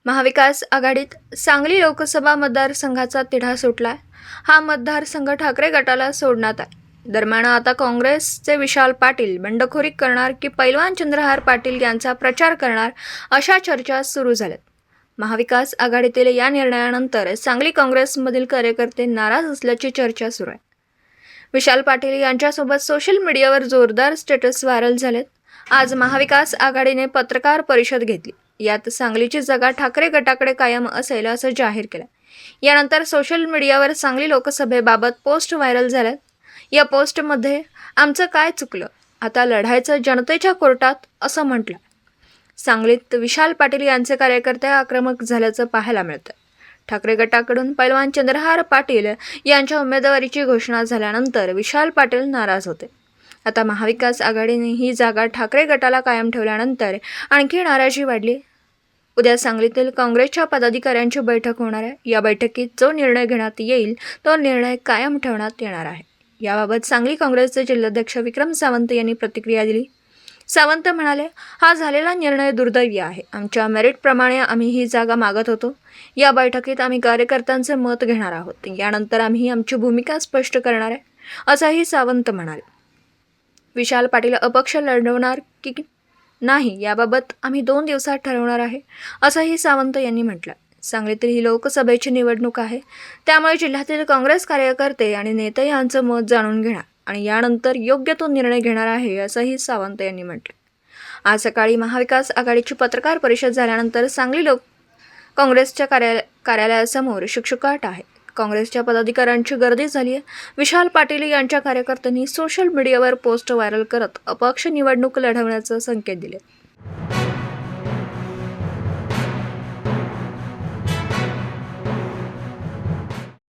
महाविकास आघाडीत सांगली लोकसभा मतदारसंघाचा तिढा सुटलाय. हा मतदारसंघ ठाकरे गटाला सोडण्यात आहे. दरम्यान आता काँग्रेसचे विशाल पाटील बंडखोरी करणार की पैलवान चंद्रहार पाटील यांचा प्रचार करणार अशा चर्चा सुरू झाल्यात. महाविकास आघाडीतील या निर्णयानंतर सांगली काँग्रेसमधील कार्यकर्ते नाराज असल्याची चर्चा सुरू आहे. विशाल पाटील यांच्यासोबत सोशल मीडियावर जोरदार स्टेटस व्हायरल झालेत. आज महाविकास आघाडीने पत्रकार परिषद घेतली. यात सांगलीची जागा ठाकरे गटाकडे कायम असेल असं जाहीर केलं. यानंतर सोशल मीडियावर सांगली लोकसभेबाबत पोस्ट व्हायरल झाल्यात. या पोस्टमध्ये आमचं काय चुकलं, आता लढायचं जनतेच्या कोर्टात असं म्हटलं. सांगलीत विशाल पाटील यांचे कार्यकर्ते आक्रमक झाल्याचं पाहायला मिळतं. ठाकरे गटाकडून पैलवान चंद्रहार पाटील यांच्या उमेदवारीची घोषणा झाल्यानंतर विशाल पाटील नाराज होते. आता महाविकास आघाडीने ही जागा ठाकरे गटाला कायम ठेवल्यानंतर आणखी नाराजी वाढली. उद्या सांगलीतील काँग्रेसच्या पदाधिकाऱ्यांची बैठक होणार आहे. या बैठकीत जो निर्णय घेण्यात येईल तो निर्णय कायम ठेवण्यात येणार आहे. याबाबत सांगली काँग्रेसचे जिल्हाध्यक्ष विक्रम सावंत यांनी प्रतिक्रिया दिली. सावंत म्हणाले, हा झालेला निर्णय दुर्दैवी आहे. आमच्या मेरिटप्रमाणे आम्ही ही जागा मागत होतो. या बैठकीत आम्ही कार्यकर्त्यांचे मत घेणार आहोत. यानंतर आम्ही आमची भूमिका स्पष्ट करणार आहे, असंही सावंत म्हणाले. विशाल पाटील अपक्ष लढवणार की नाही याबाबत आम्ही 2 दिवसात ठरवणार आहे, असंही सावंत यांनी म्हटलं. सांगलीतील ही लोकसभेची निवडणूक आहे, त्यामुळे जिल्ह्यातील काँग्रेस कार्यकर्ते आणि नेते यांचं मत जाणून घेणार आणि यानंतर योग्य तो निर्णय घेणार आहे, असंही सावंत यांनी म्हटलं. आज सकाळी महाविकास आघाडीची पत्रकार परिषद झाल्यानंतर सांगली काँग्रेसच्या कार्यालयासमोर शुकशुकाट आहे. काँग्रेसच्या पदाधिकाऱ्यांची गर्दी झाली आहे. विशाल पाटील यांच्या कार्यकर्त्यांनी सोशल मीडियावर पोस्ट व्हायरल करत अपक्ष निवडणूक लढवण्याचे संकेत दिले.